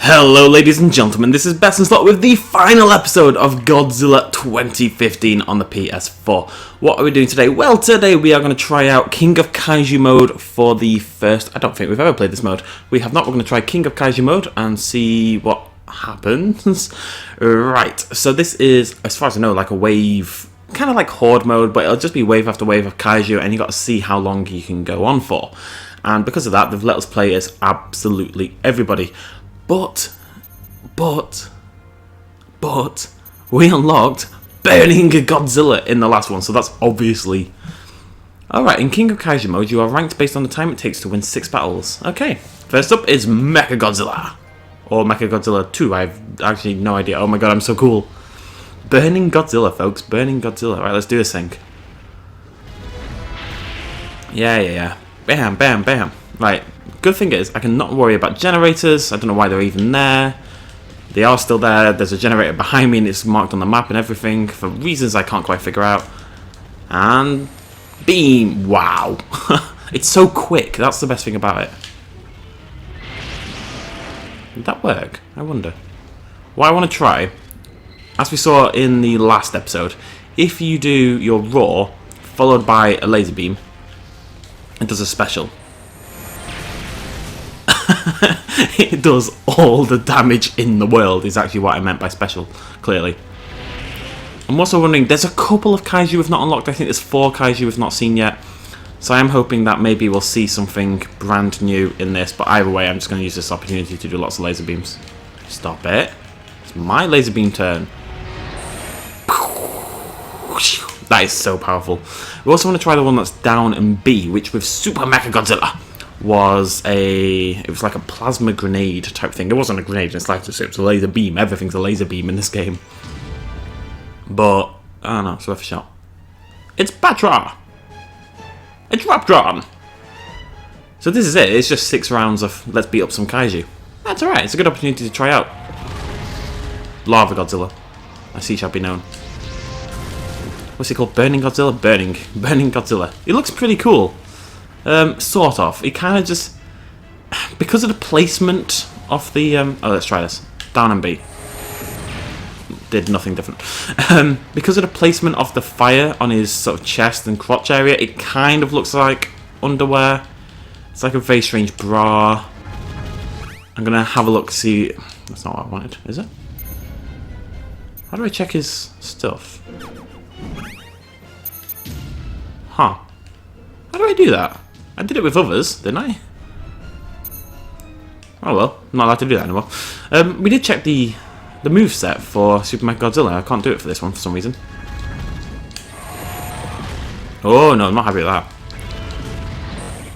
Hello ladies and gentlemen, this is Bestinslot with the final episode of Godzilla 2015 on the PS4. What are we doing today? Well, today we are going to try out King of Kaiju mode for the first... I don't think we've ever played this mode. We have not. We're going to try King of Kaiju mode and see what happens. Right, so this is, as far as I know, like a wave... kind of like Horde mode, but it'll just be wave after wave of Kaiju, and you got to see how long you can go on for. And because of that, they've let us play as absolutely everybody. But, we unlocked Burning Godzilla in the last one, so that's obviously... Alright, in King of Kaiju mode, you are ranked based on the time it takes to win 6 battles. Okay, first up is Mechagodzilla. Or Mechagodzilla 2, I have actually no idea. Oh my god, I'm so cool. Burning Godzilla, folks, Burning Godzilla. Right, let's do this thing. Yeah. Bam, bam, bam. Right. Good thing is, I can not worry about generators. I don't know why they're even there. They are still there. There's a generator behind me and it's marked on the map and everything for reasons I can't quite figure out. And beam! Wow. It's so quick. That's the best thing about it. Did that work? I wonder. What I want to try, as we saw in the last episode, if you do your roar followed by a laser beam, it does a special. It does all the damage in the world, is actually what I meant by special, clearly. I'm also wondering, there's a couple of Kaiju we've not unlocked. I think there's 4 Kaiju we've not seen yet. So I am hoping that maybe we'll see something brand new in this. But either way, I'm just going to use this opportunity to do lots of laser beams. Stop it. It's my laser beam turn. That is so powerful. We also want to try the one that's down and B, which with Super Mechagodzilla was it was like a plasma grenade type thing. It wasn't a grenade, it's like it was a laser beam. Everything's a laser beam in this game. But I don't know, it's worth a shot. It's Batra! It's Raptron! So this is it, it's just 6 rounds of let's beat up some Kaiju. That's alright, it's a good opportunity to try out. Lava Godzilla. I see shall be known. What's it called? Burning Godzilla? Burning Godzilla. It looks pretty cool. Sort of. It kind of just... because of the placement of the... oh, let's try this. Down and B. Did nothing different. Because of the placement of the fire on his sort of chest and crotch area, it kind of looks like underwear. It's like a very strange bra. I'm going to have a look, see... That's not what I wanted, is it? How do I check his stuff? Huh. How do I do that? I did it with others, didn't I? Oh well, I'm not allowed to do that anymore. We did check the moveset for Super Mechagodzilla. I can't do it for this one for some reason. Oh no, I'm not happy with that.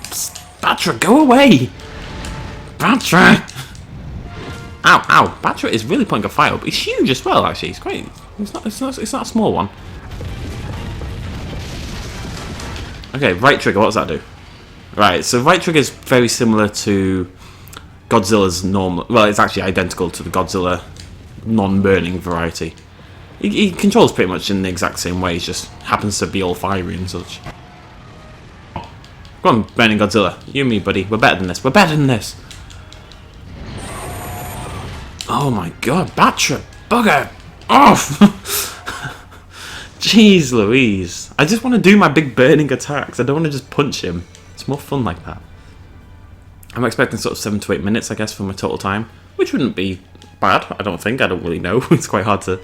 Psst, Batra, go away! Batra! Ow, ow. Batra is really putting a fight up. He's huge as well, actually. He's great. It's not a small one. Okay, right trigger, what does that do? Right, so right trigger is very similar to Godzilla's normal... well, it's actually identical to the Godzilla non-burning variety. He controls pretty much in the exact same way, it just happens to be all fiery and such. Go on, Burning Godzilla. You and me, buddy. We're better than this. We're better than this. Oh my god, Batra! Bugger! Off! Jeez Louise. I just want to do my big burning attacks. I don't want to just punch him. It's more fun like that. I'm expecting sort of 7 to 8 minutes, I guess, for my total time. Which wouldn't be bad, I don't think. I don't really know. It's quite hard to...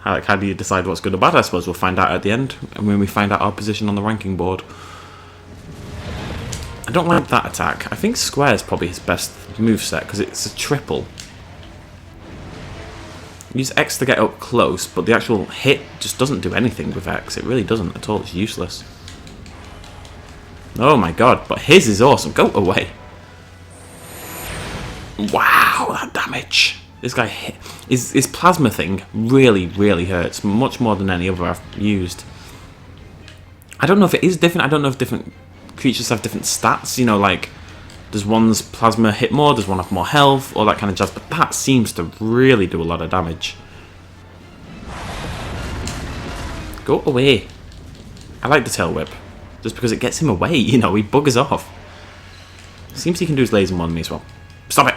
how do you decide what's good or bad? I suppose we'll find out at the end. And when we find out our position on the ranking board. I don't like that attack. I think square is probably his best moveset, because it's a triple. Use X to get up close, but the actual hit just doesn't do anything with X. It really doesn't at all. It's useless. Oh my god, but his is awesome. Go away. Wow, that damage. This guy hit. His plasma thing really, really hurts. Much more than any other I've used. I don't know if it is different. I don't know if different creatures have different stats. You know, like... does one's plasma hit more? Does one have more health? All that kind of jazz. But that seems to really do a lot of damage. Go away. I like the tail whip. Just because it gets him away, you know, he buggers off. Seems he can do his laser more than me as well. Stop it!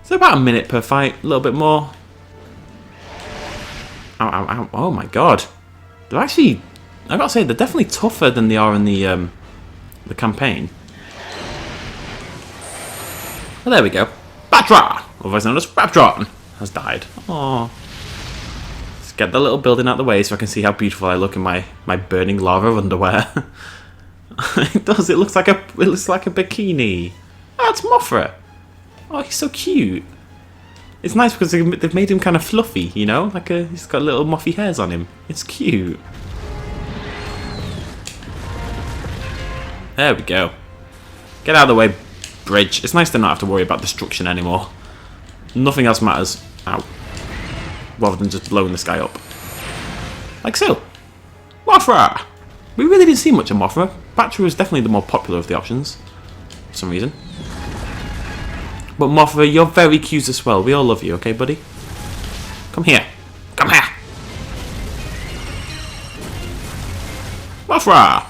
So about a minute per fight, a little bit more. Ow, ow, ow. Oh my god. They're actually, I gotta say, they're definitely tougher than they are in the campaign. Well, there we go. Batra, otherwise known as Raptron, has died. Aww. Let's get the little building out of the way so I can see how beautiful I look in my burning lava underwear. It does. It looks like a bikini. Oh, it's Mothra. Oh, he's so cute. It's nice because they've made him kind of fluffy, you know? He's got little moffy hairs on him. It's cute. There we go. Get out of the way, bridge. It's nice to not have to worry about destruction anymore. Nothing else matters. Ow. Rather than just blowing this guy up. Like so. Mothra! We really didn't see much of Mothra. Batra was definitely the more popular of the options. For some reason. But Mothra, you're very cute as well. We all love you, okay, buddy? Come here. Come here. Mothra!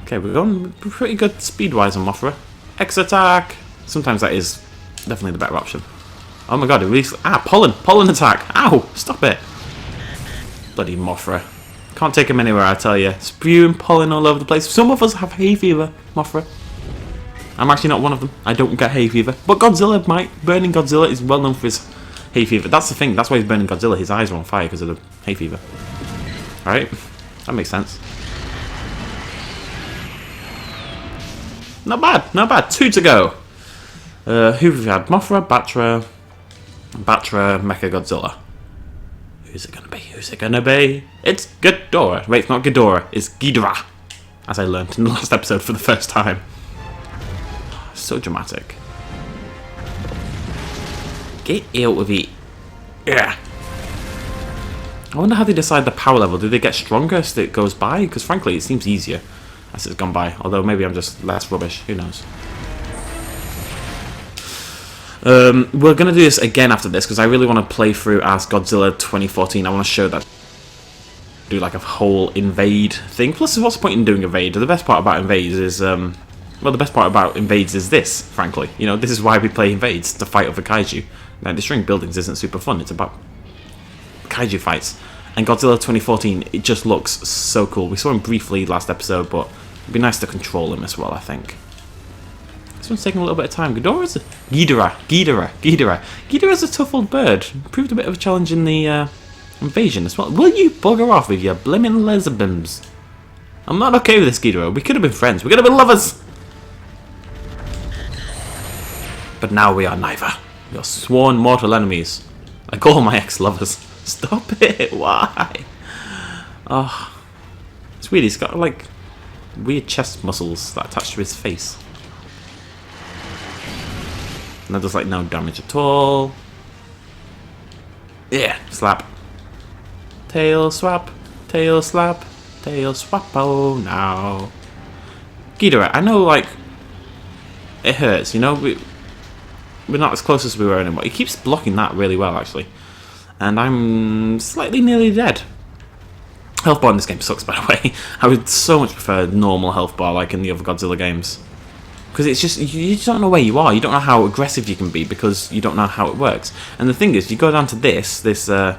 Okay, we're going pretty good speed-wise on Mothra. X-attack! Sometimes that is definitely the better option. Oh my god, it released... Ah, pollen! Pollen attack! Ow! Stop it! Bloody Mothra. Can't take him anywhere, I tell you. Spewing pollen all over the place. Some of us have hay fever, Mothra. I'm actually not one of them. I don't get hay fever. But Godzilla might. Burning Godzilla is well known for his hay fever. That's the thing. That's why he's burning Godzilla. His eyes are on fire because of the hay fever. Alright? That makes sense. Not bad. Not bad. 2 to go. Who have we had? Mothra, Batra, Mechagodzilla. Who's it gonna be? Who's it gonna be? It's Ghidorah. Wait, it's not Ghidorah. It's Ghidorah. As I learned in the last episode for the first time. So dramatic. Get out of it. Yeah. I wonder how they decide the power level. Do they get stronger as it goes by? Because frankly, it seems easier as it's gone by. Although maybe I'm just less rubbish. Who knows? We're going to do this again after this because I really want to play through as Godzilla 2014. I want to show that. Do like a whole invade thing. Plus, what's the point in doing invade? The best part about invades is... Well, the best part about invades is this, frankly. You know, this is why we play invades, to fight over kaiju. Now, destroying buildings isn't super fun. It's about kaiju fights. And Godzilla 2014, it just looks so cool. We saw him briefly last episode, but it'd be nice to control him as well, I think. This one's taking a little bit of time. Ghidorah's a tough old bird. Proved a bit of a challenge in the invasion as well. Will you bugger off with your blimmin' lesbians? I'm not okay with this, Ghidorah. We could have been friends. We could have been lovers. But now we are neither. We are sworn mortal enemies. Like all my ex-lovers. Stop it. Why? Oh. It's weird. He's got like weird chest muscles that attach to his face. And that does like no damage at all. Yeah. Slap. Tail swap. Tail slap. Tail swap. Oh, now. Ghidorah, I know like it hurts, you know? We're not as close as we were anymore. He keeps blocking that really well, actually. And I'm slightly nearly dead. Health bar in this game sucks, by the way. I would so much prefer normal health bar like in the other Godzilla games. Because it's just, you just don't know where you are. You don't know how aggressive you can be because you don't know how it works. And the thing is, you go down to this sort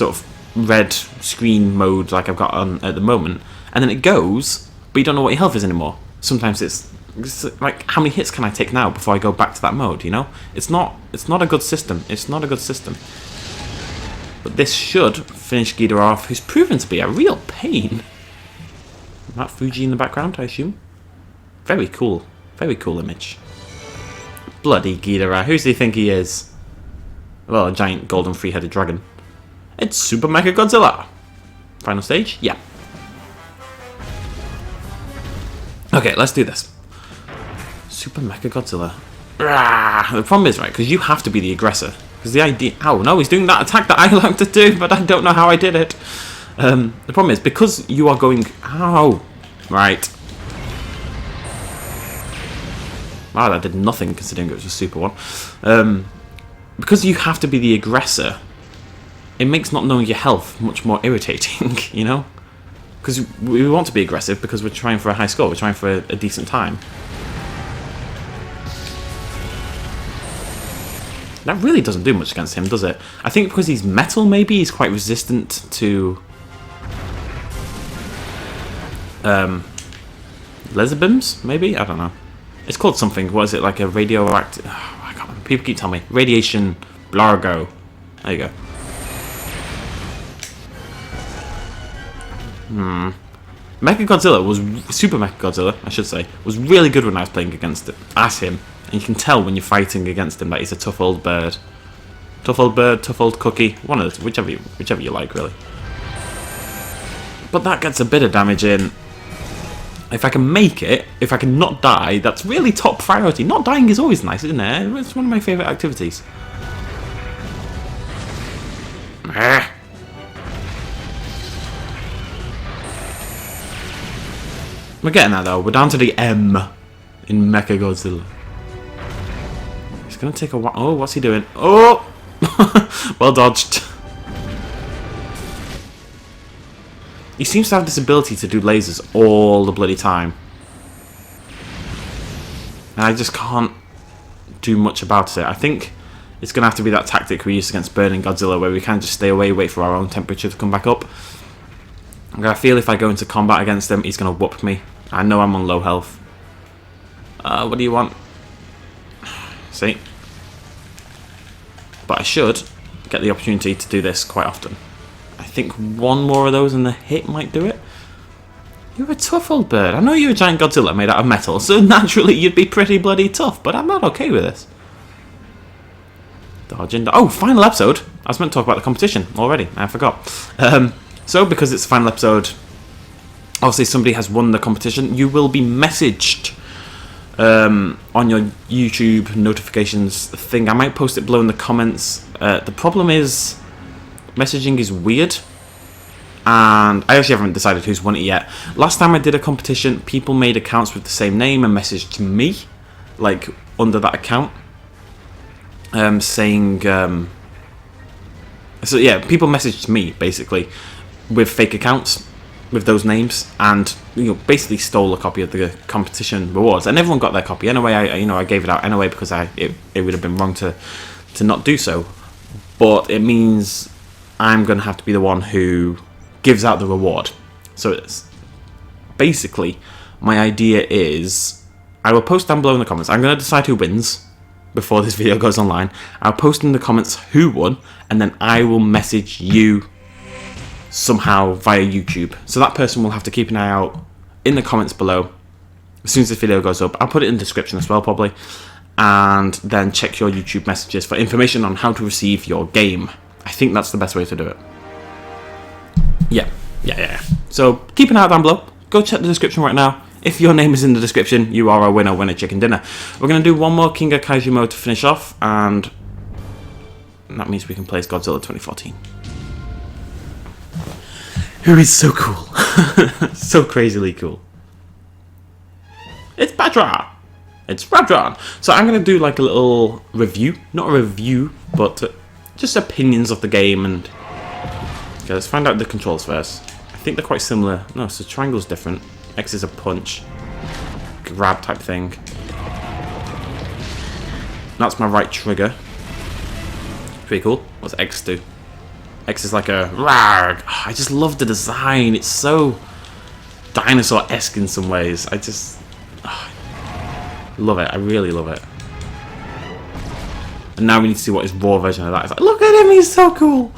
of red screen mode like I've got on at the moment, and then it goes, but you don't know what your health is anymore. Sometimes it's like, how many hits can I take now before I go back to that mode, you know? It's not a good system. It's not a good system. But this should finish Ghidorah off, who's proven to be a real pain. That Fuji in the background, I assume. Very cool. Very cool image. Bloody Ghidorah. Who does he think he is? Well, a giant golden three-headed dragon. It's Super Mega Godzilla. Final stage? Yeah. Okay, let's do this. Super Mega Godzilla. The problem is, right, because you have to be the aggressor. Because the idea... Ow, no, he's doing that attack that I like to do, but I don't know how I did it. The problem is, because you are going... Ow. Right. Wow, that did nothing, considering it was a super one. Because you have to be the aggressor, it makes not knowing your health much more irritating, you know? Because we want to be aggressive because we're trying for a high score. We're trying for a decent time. That really doesn't do much against him, does it? I think because he's metal, maybe he's quite resistant to laser beams, maybe? I don't know. It's called something. What is it? Like a radioactive... Oh, I can't remember. People keep telling me. Radiation blargo. There you go. Mechagodzilla was... Super Mechagodzilla, I should say, was really good when I was playing against it. As him. And you can tell when you're fighting against him that he's a tough old bird. Tough old bird, tough old cookie. One of those. Whichever you like, really. But that gets a bit of damage in. If I can make it, if I can not die, that's really top priority. Not dying is always nice, isn't it? It's one of my favourite activities. We're getting there though. We're down to the M in Mechagodzilla. It's going to take a while. Oh, what's he doing? Oh! Well dodged. He seems to have this ability to do lasers all the bloody time. And I just can't do much about it. I think it's going to have to be that tactic we used against Burning Godzilla, where we can just stay away, wait for our own temperature to come back up. I feel if I go into combat against him, he's going to whoop me. I know I'm on low health. What do you want? See? But I should get the opportunity to do this quite often. I think one more of those and the hit might do it. You're a tough old bird. I know you're a giant Godzilla made out of metal, so naturally you'd be pretty bloody tough, but I'm not okay with this. Dodging. Oh, final episode. I was meant to talk about the competition already. I forgot. So, because it's the final episode, obviously somebody has won the competition. You will be messaged on your YouTube notifications thing. I might post it below in the comments. The problem is messaging is weird, and I actually haven't decided who's won it yet. Last time I did a competition, people made accounts with the same name and messaged me, like under that account, saying so yeah, people messaged me basically with fake accounts with those names, and basically stole a copy of the competition rewards, and everyone got their copy anyway. I gave it out anyway because it would have been wrong to not do so, but it means I'm going to have to be the one who gives out the reward. So it's basically, my idea is I will post down below in the comments. I'm going to decide who wins before this video goes online. I'll post in the comments who won, and then I will message you somehow via YouTube. So that person will have to keep an eye out in the comments below. As soon as this video goes up, I'll put it in the description as well probably, and then check your YouTube messages for information on how to receive your game. I think that's the best way to do it. Yeah. So keep an eye out down below. Go check the description right now. If your name is in the description, you are a winner, winner chicken dinner. We're going to do one more King of Kaiju mode to finish off, and that means we can play as Godzilla 2014. Who is so cool. So crazily cool. It's Badra. It's Radron. So I'm going to do like a little review. Not a review, but just opinions of the game. And okay, let's find out the controls first. I think they're quite similar. No, so triangle's different. X is a punch, grab type thing. That's my right trigger. Pretty cool. What's X do? X is like a rag. I just love the design. It's so dinosaur-esque in some ways. I just love it. I really love it. And now we need to see what his raw version of that is like. Look at him, he's so cool.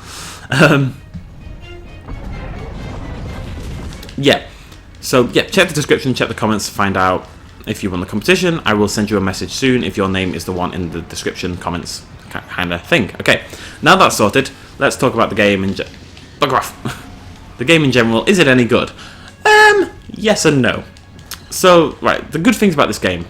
Yeah. So yeah, check the description, check the comments to find out if you won the competition. I will send you a message soon if your name is the one in the description comments kind of thing. Okay, now that's sorted, let's talk about the game in bugger off. The game in general, is it any good? Yes and no. So, right, the good things about this game.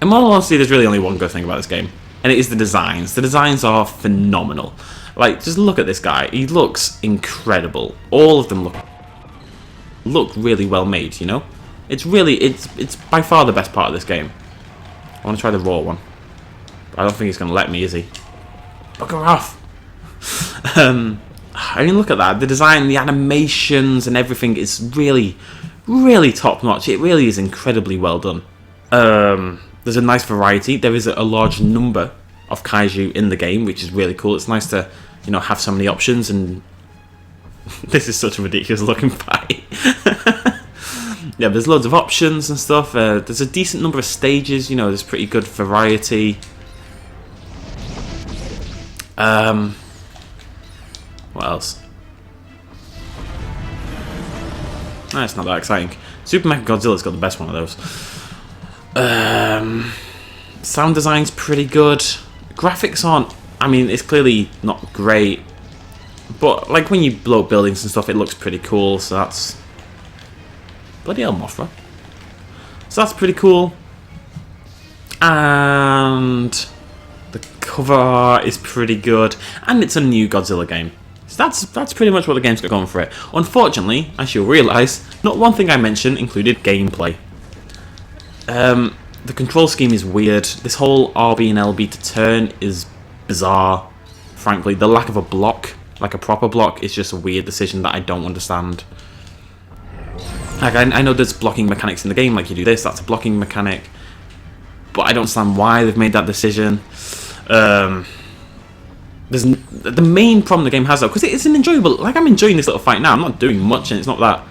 In all honesty, there's really only one good thing about this game, and it is the designs. The designs are phenomenal. Like, just look at this guy. He looks incredible. All of them look really well made, you know? It's by far the best part of this game. I want to try the raw one. But I don't think he's going to let me, is he? Bugger off! I mean, look at that. The design, the animations and everything is really, really top-notch. It really is incredibly well done. There's a nice variety. There is a large number of Kaiju in the game, which is really cool. It's nice to, you know, have so many options, and this is such a ridiculous looking fight. Yeah, there's loads of options and stuff. There's a decent number of stages, you know, there's pretty good variety. What else? No, it's not that exciting. Super Mechagodzilla's got the best one of those. Sound design's pretty good. Graphics aren't... I mean, it's clearly not great. But, like, when you blow up buildings and stuff, it looks pretty cool, so that's... Bloody hell, Mothra. So that's pretty cool. And... the cover art is pretty good. And it's a new Godzilla game. So that's pretty much what the game's got going for it. Unfortunately, as you'll realise, not one thing I mentioned included gameplay. The control scheme is weird. This whole RB and LB to turn is bizarre. Frankly, the lack of a block, like a proper block, is just a weird decision that I don't understand. Like, I know there's blocking mechanics in the game, like you do this, that's a blocking mechanic. But I don't understand why they've made that decision. There's the main problem the game has, though, because it's an enjoyable... Like, I'm enjoying this little fight now. I'm not doing much, and it's not that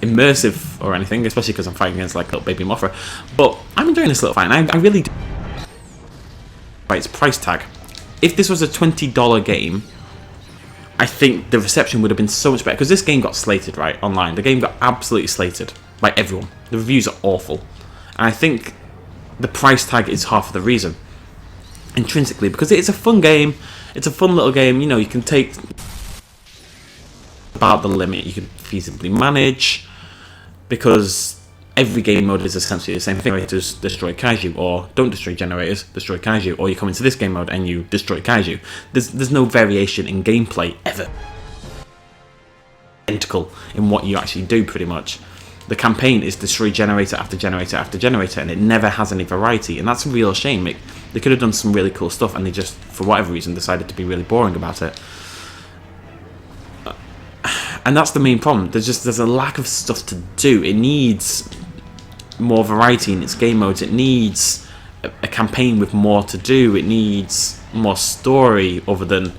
immersive or anything, especially because I'm fighting against, like, little baby Mothra. But I'm enjoying this little fight, and I really do... Right, it's price tag. If this was a $20 game, I think the reception would have been so much better, because this game got slated, right, online. The game got absolutely slated by everyone. The reviews are awful. And I think the price tag is half of the reason. Intrinsically, because it's a fun game. It's a fun little game, you know, you can take about the limit you can feasibly manage, because every game mode is essentially the same thing. Generators destroy Kaiju, or don't destroy generators, destroy Kaiju, or you come into this game mode and you destroy Kaiju. There's no variation in gameplay ever. Identical in what you actually do, pretty much. The campaign is destroy generator after generator after generator, and it never has any variety, and that's a real shame. They could have done some really cool stuff, and they just, for whatever reason, decided to be really boring about it. And that's the main problem. There's a lack of stuff to do. It needs more variety in its game modes. It needs a campaign with more to do. It needs more story other than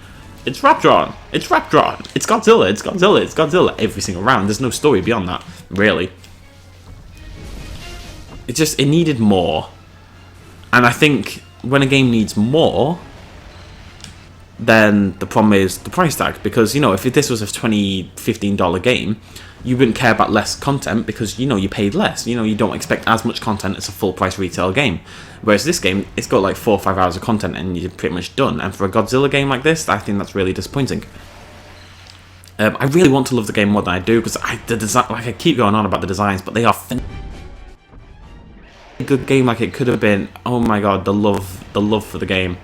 it's Raptron, it's Raptron, it's Godzilla, it's Godzilla, it's Godzilla every single round. There's no story beyond that, really. It needed more. And I think when a game needs more, then the problem is the price tag. Because, you know, if this was a $20, $15 game, you wouldn't care about less content because, you know, you paid less. You know, you don't expect as much content as a full price retail game. Whereas this game, it's got like 4 or 5 hours of content and you're pretty much done. And for a Godzilla game like this, I think that's really disappointing. I really want to love the game more than I do, because the design, like, I keep going on about the designs, but they are a good game like it could have been. Oh my god, the love for the game.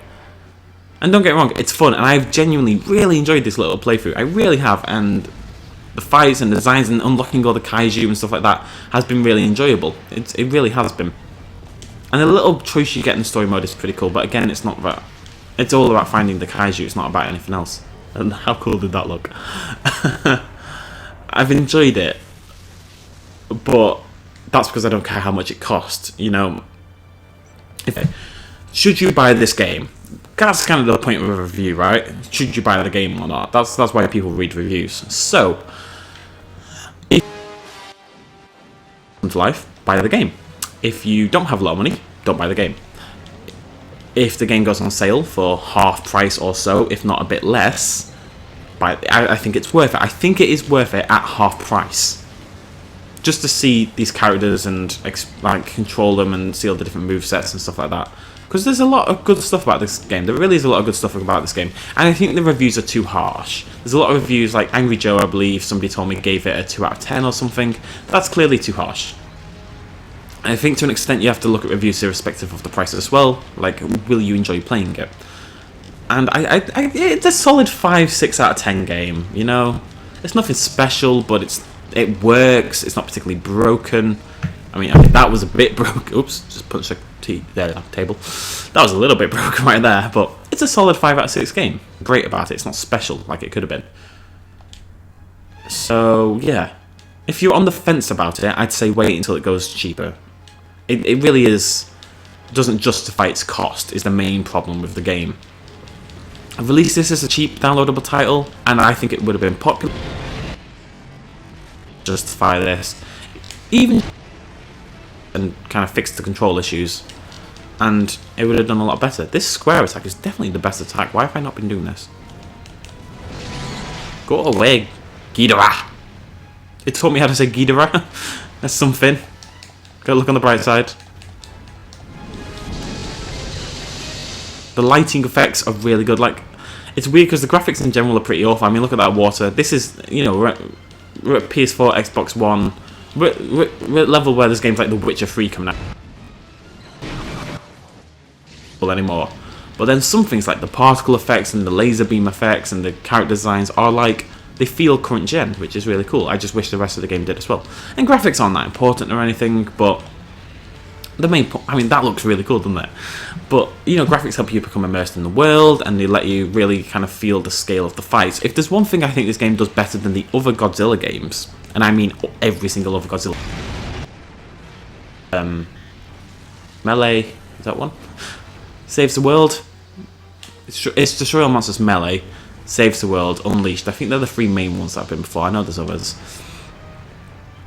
And don't get me wrong, it's fun, and I've genuinely really enjoyed this little playthrough. I really have, and the fights and the designs and unlocking all the Kaiju and stuff like that has been really enjoyable. It really has been. And the little choice you get in the story mode is pretty cool, but again, it's not about... It's all about finding the Kaiju, it's not about anything else. And how cool did that look? I've enjoyed it, but that's because I don't care how much it costs, you know. Should you buy this game? That's kind of the point of a review, right? Should you buy the game or not? That's why people read reviews. So, if you come to life, buy the game. If you don't have a lot of money, don't buy the game. If the game goes on sale for half price or so, if not a bit less, I think it's worth it. I think it is worth it at half price. Just to see these characters and like control them and see all the different movesets and stuff like that. Because there's a lot of good stuff about this game. There really is a lot of good stuff about this game. And I think the reviews are too harsh. There's a lot of reviews, like Angry Joe, I believe, somebody told me gave it a 2 out of 10 or something. That's clearly too harsh. I think to an extent you have to look at reviews irrespective of the price as well. Like, will you enjoy playing it? And it's a solid 5-6 out of 10 game, you know? It's nothing special, but it works. It's not particularly broken. I mean, that was a bit broken. Oops, just punched a table. That was a little bit broken right there, but it's a solid 5 out of 6 game. Great about it. It's not special like it could have been. So, yeah. If you're on the fence about it, I'd say wait until it goes cheaper. It really is doesn't justify its cost is the main problem with the game. I've released this as a cheap downloadable title, and I think it would have been popular. Justify this, even, and kind of fix the control issues, and it would have done a lot better. This square attack is definitely the best attack. Why have I not been doing this? Go away, Ghidorah. It taught me how to say Ghidorah. That's something. Gotta look on the bright side. The lighting effects are really good. Like, it's weird because the graphics in general are pretty awful. I mean, look at that water. This is, you know, we're at PS4, Xbox One. We're at level where there's games like The Witcher 3 coming out. Anymore. But then some things like the particle effects and the laser beam effects and the character designs are like, they feel current gen, which is really cool. I just wish the rest of the game did as well. And graphics aren't that important or anything, but the main point, I mean, that looks really cool, doesn't it? But, you know, graphics help you become immersed in the world, and they let you really kind of feel the scale of the fights. If there's one thing I think this game does better than the other Godzilla games, and I mean every single other Godzilla. Melee, is that one? Saves the World. It's Destroy All Monsters Melee, Saves the World, Unleashed. I think they're the three main ones that I've been before. I know there's others.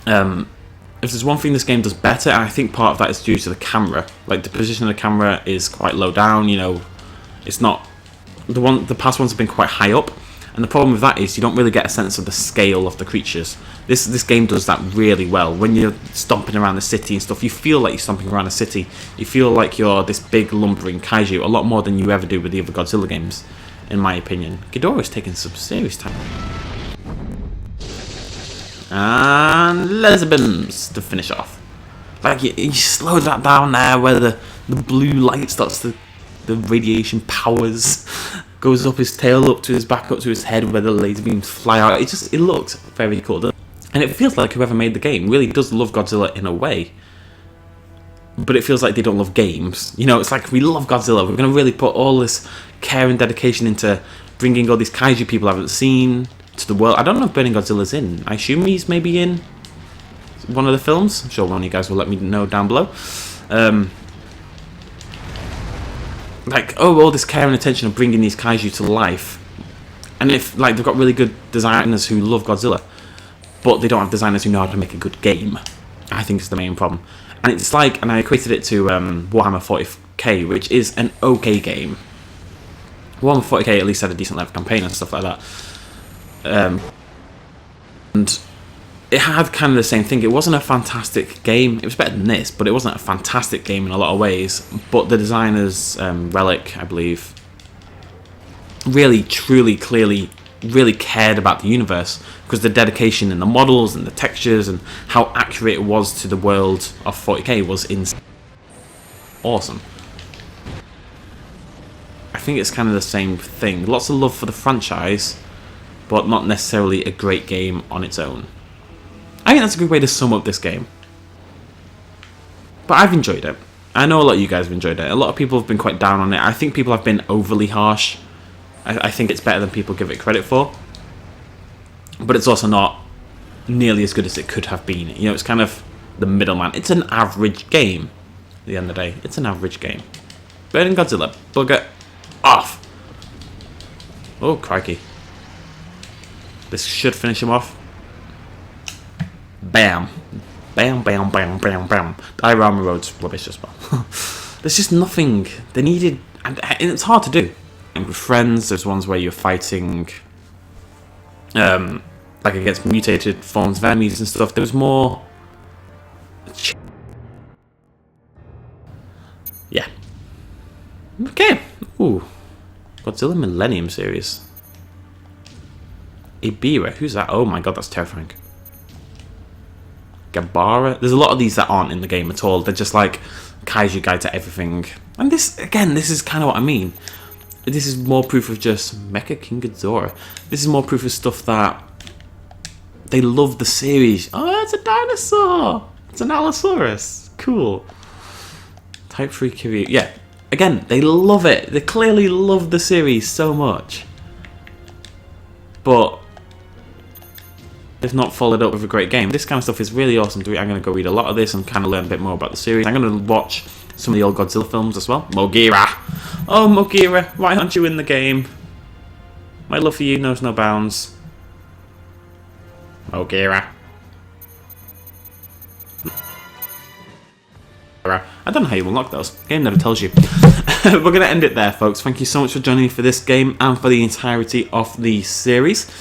If there's one thing this game does better, and I think part of that is due to the camera. Like, the position of the camera is quite low down, you know. It's not... The past ones have been quite high up. And the problem with that is you don't really get a sense of the scale of the creatures. This game does that really well. When you're stomping around the city and stuff, you feel like you're stomping around a city. You feel like you're this big lumbering kaiju, a lot more than you ever do with the other Godzilla games, in my opinion. Ghidorah's taking some serious time. And laser beams to finish off. Like, you slow that down there where the blue light starts to... The radiation powers... Goes up his tail, up to his back, up to his head, where the laser beams fly out. It looks very cool, doesn't it? And it feels like whoever made the game really does love Godzilla in a way. But it feels like they don't love games. You know, it's like, we love Godzilla. We're going to really put all this care and dedication into bringing all these kaiju people I haven't seen to the world. I don't know if Burning Godzilla's in. I assume he's maybe in one of the films. I'm sure one of you guys will let me know down below. Like, oh, all this care and attention of bringing these kaiju to life. And if, like, they've got really good designers who love Godzilla, but they don't have designers who know how to make a good game, I think is the main problem. And it's like, and I equated it to Warhammer 40k, which is an okay game. Warhammer 40k at least had a decent level campaign and stuff like that. And it had kind of the same thing. It wasn't a fantastic game. It was better than this, but it wasn't a fantastic game in a lot of ways. But the designers, Relic, I believe, really, truly, clearly, really cared about the universe, because the dedication in the models and the textures and how accurate it was to the world of 40k was awesome. I think it's kind of the same thing. Lots of love for the franchise, but not necessarily a great game on its own. I think that's a good way to sum up this game. But I've enjoyed it. I know a lot of you guys have enjoyed it. A lot of people have been quite down on it. I think people have been overly harsh. I think it's better than people give it credit for. But it's also not nearly as good as it could have been. You know, it's kind of the middleman. It's an average game. At the end of the day, it's an average game. Burning Godzilla. Bugger off. Oh, crikey. This should finish him off. Bam. Bam, bam, bam, bam, bam. Diorama Road's rubbish as well. There's just nothing. They needed... And it's hard to do. And with friends, there's ones where you're fighting... like against mutated forms of enemies and stuff. There was more... Yeah. Okay. Ooh. Godzilla Millennium series. Ibira. Who's that? Oh my god, that's terrifying. Gabara. There's a lot of these that aren't in the game at all. They're just like Kaiju Guide to Everything. And this, again, this is kind of what I mean. This is more proof of just Mecha King Ghidorah. This is more proof of stuff that they love the series. Oh, it's a dinosaur. It's an Allosaurus. Cool. Type 3 Kiryu. Yeah. Again, they love it. They clearly love the series so much. But they've not followed up with a great game. This kind of stuff is really awesome to read. I'm going to go read a lot of this and kind of learn a bit more about the series. I'm going to watch some of the old Godzilla films as well. Mogira! Oh, Mogira, why aren't you in the game? My love for you knows no bounds. Mogira. I don't know how you unlock those. Game never tells you. We're going to end it there, folks. Thank you so much for joining me for this game and for the entirety of the series.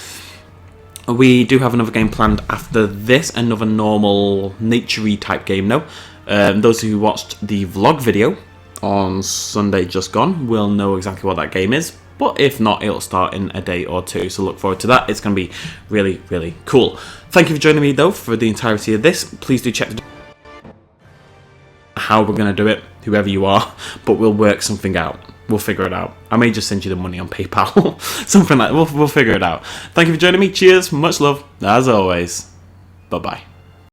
We do have another game planned after this, another normal, nature-y type game now. Those who watched the vlog video on Sunday just gone will know exactly what that game is. But if not, it'll start in a day or two, so look forward to that. It's going to be really, really cool. Thank you for joining me, though, for the entirety of this. Please do check how we're going to do it, whoever you are, but we'll work something out. We'll figure it out. I may just send you the money on PayPal. Something like that. We'll figure it out. Thank you for joining me. Cheers. Much love. As always. Bye-bye.